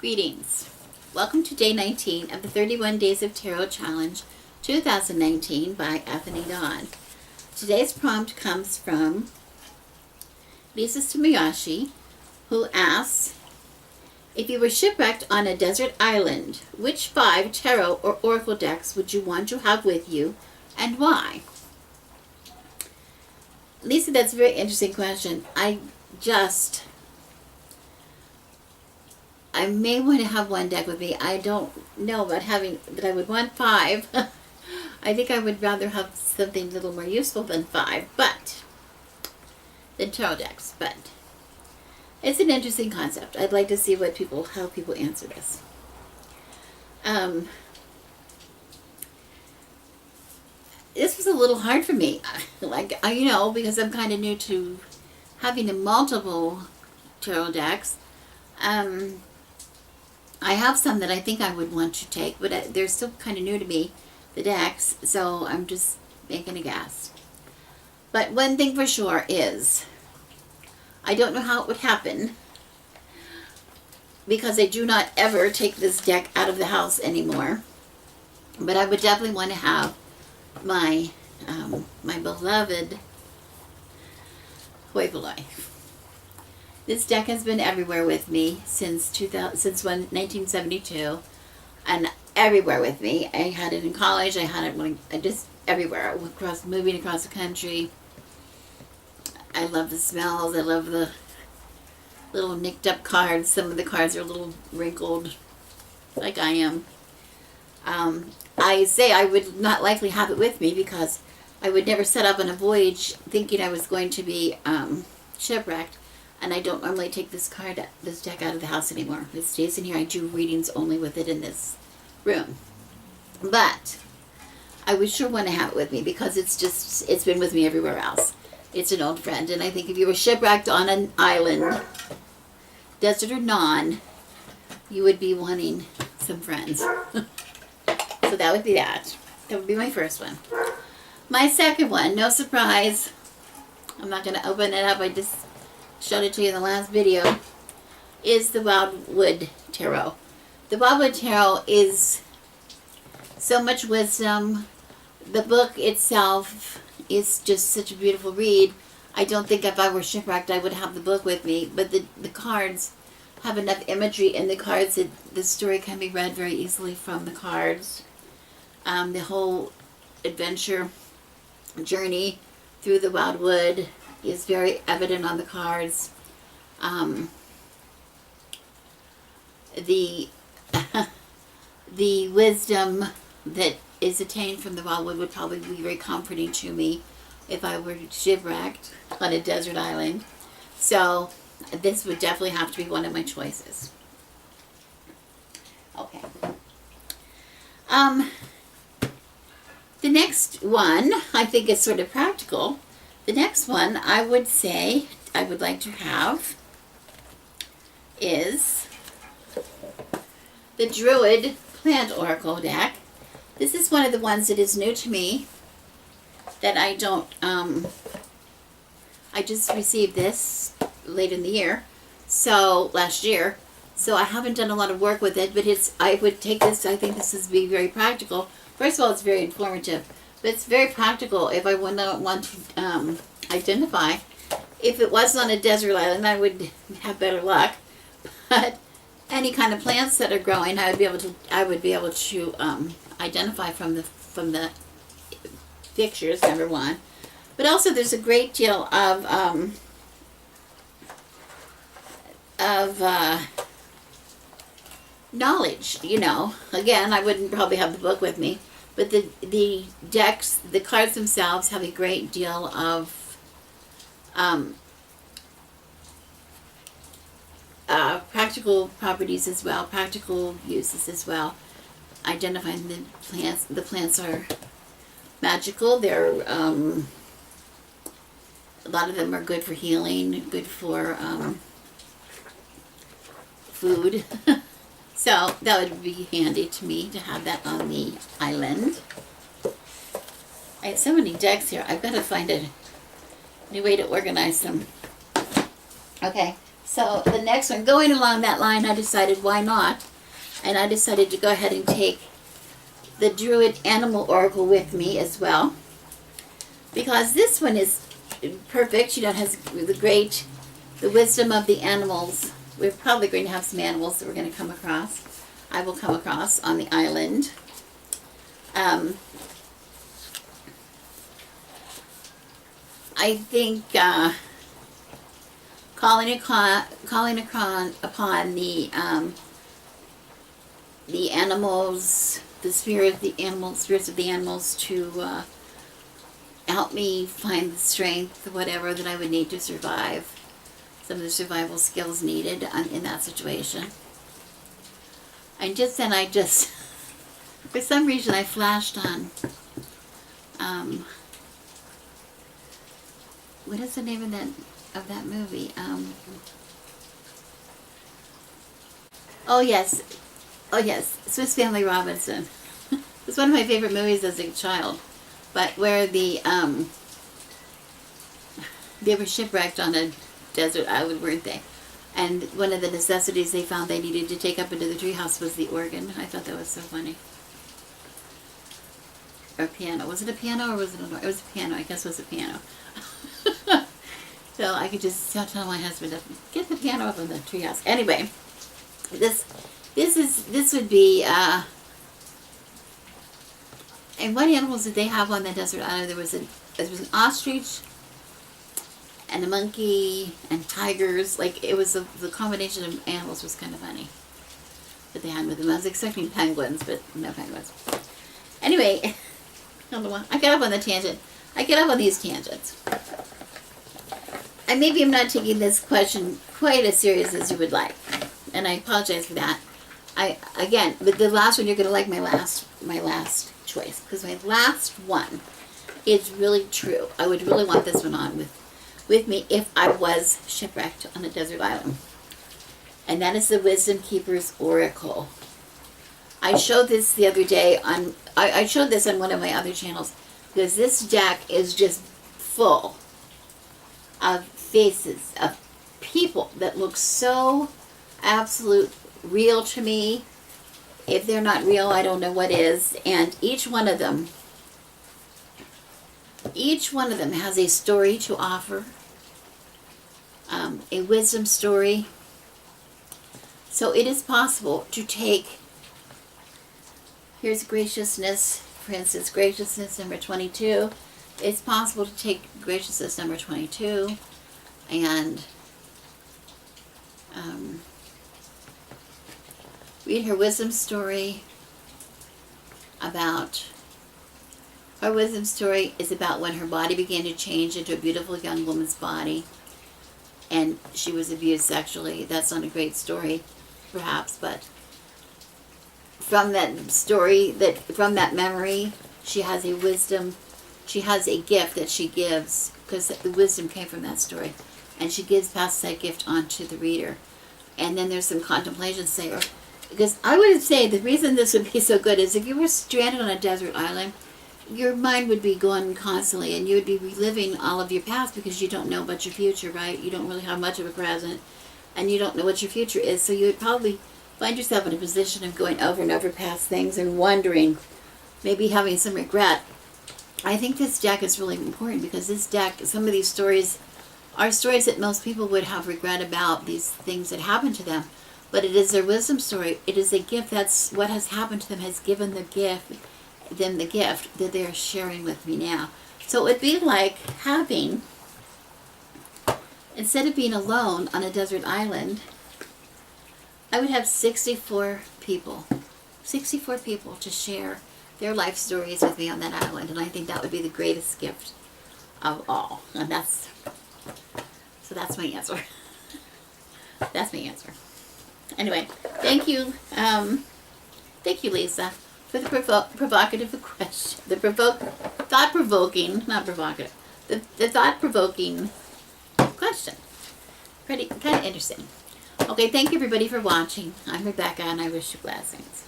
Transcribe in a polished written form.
Greetings. Welcome to day 19 of the 31 Days of Tarot Challenge 2019 by Anthony Dawn. Today's prompt comes from Lisa Sumiyoshi, who asks, if you were shipwrecked on a desert island, which 5 tarot or oracle decks would you want to have with you and why? Lisa, that's a very interesting question. I may want to have one deck with me. I don't know about but I would want 5. I think I would rather have something a little more useful than 5, than tarot decks, but it's an interesting concept. I'd like to see how people answer this. This was a little hard for me, because I'm kind of new to having multiple tarot decks. I have some that I think I would want to take, but they're still kind of new to me, the decks, so I'm just making a guess. But one thing for sure is, I don't know how it would happen, because I do not ever take this deck out of the house anymore, but I would definitely want to have my my beloved Hoi Polloi. This deck has been everywhere with me since 1972, and everywhere with me. I had it in college. I had it just everywhere. Moving across the country. I love the smells. I love the little nicked up cards. Some of the cards are a little wrinkled, like I am. I say I would not likely have it with me because I would never set up on a voyage thinking I was going to be shipwrecked. And I don't normally take this deck out of the house anymore. It stays in here. I do readings only with it in this room. But I would sure want to have it with me because it's been with me everywhere else. It's an old friend. And I think if you were shipwrecked on an island, desert or non, you would be wanting some friends. So that would be that. That would be my first one. My second one, no surprise. I'm not going to open it up. I just showed it to you in the last video, is the Wildwood Tarot. The Wildwood Tarot is so much wisdom. The book itself is just such a beautiful read. I don't think if I were shipwrecked I would have the book with me, but the cards have enough imagery in the cards that the story can be read very easily from the cards. The whole adventure journey through the Wildwood is very evident on the cards. The the wisdom that is attained from the Wildwood would probably be very comforting to me if I were shipwrecked on a desert island. So this would definitely have to be one of my choices. Okay. The next one I think is sort of practical. The next one I would say I would like to have is the Druid Plant Oracle deck. This is one of the ones that is new to me that I don't, I just received this late in the year, last year, so I haven't done a lot of work with it, but I would take this, I think this is be very practical. First of all, it's very informative. But it's very practical if I would not want to identify. If it was on a desert island, I would have better luck. But any kind of plants that are growing, I would be able to identify from the pictures. Number one, but also there's a great deal of knowledge. Again, I wouldn't probably have the book with me. But the decks, the cards themselves have a great deal of practical properties as well, practical uses as well. Identifying the plants are magical. They're a lot of them are good for healing, good for food. So that would be handy to me to have that on the island. I have so many decks here. I've got to find a new way to organize them. Okay, So the next one, going along that line, I decided why not? And I decided to go ahead and take the Druid Animal Oracle with me as well. Because this one is perfect. It has the wisdom of the animals. We're probably going to have some animals that we're going to come across. I will come across on the island. I think calling upon the animals, the spirits of the animals to help me find the strength, whatever that I would need to survive. Some of the survival skills needed in that situation. And just then for some reason I flashed on, what is the name of that movie? Oh yes, Swiss Family Robinson. It's one of my favorite movies as a child. But where they were shipwrecked on a desert island, weren't they? And one of the necessities they found they needed to take up into the treehouse was the organ. I thought that was so funny. Or piano. Was it a piano or was it it was a piano. I guess it was a piano. So I could just tell my husband to get the piano up in the treehouse. Anyway, this would be. And what animals did they have on that desert island? There was an ostrich, and a monkey, and tigers. Like, it was the combination of animals was kind of funny that they had with them. I was expecting penguins, but no penguins. Anyway, I don't know why. I get up on the tangent. I get up on these tangents. And maybe I'm not taking this question quite as serious as you would like, and I apologize for that. But the last one, you're going to like my last choice, because my last one is really true. I would really want this one on with me if I was shipwrecked on a desert island. And that is the Wisdom Keeper's Oracle. I showed this the other day I showed this on one of my other channels, because this deck is just full of faces of people that look so absolute real to me. If they're not real, I don't know what is. And each one of them has a story to offer, a wisdom story. So it is possible to take, here's graciousness, for instance, graciousness number 22. It's possible to take graciousness number 22 and read her wisdom story about, her wisdom story is about when her body began to change into a beautiful young woman's body and she was abused sexually. That's not a great story, perhaps, but from that story, from that memory, she has a wisdom, she has a gift that she gives, because the wisdom came from that story, and she passes that gift on to the reader. And then there's some contemplation there. Because I would say the reason this would be so good is if you were stranded on a desert island, your mind would be going constantly, and you would be reliving all of your past, because you don't know about your future, right? You don't really have much of a present, and you don't know what your future is. So you would probably find yourself in a position of going over and over past things and wondering, maybe having some regret. I think this deck is really important, because this deck, some of these stories are stories that most people would have regret about, these things that happened to them. But it is their wisdom story. It is a gift. That's what has happened to them has given them the gift that they're sharing with me now. So it would be like having, instead of being alone on a desert island, I would have 64 people to share their life stories with me on that island. And I think that would be the greatest gift of all. And that's my answer. That's my answer. Anyway, thank you, Lisa, for the provocative question, the thought-provoking question. Kind of interesting. Okay, thank you everybody for watching. I'm Rebecca, and I wish you blessings.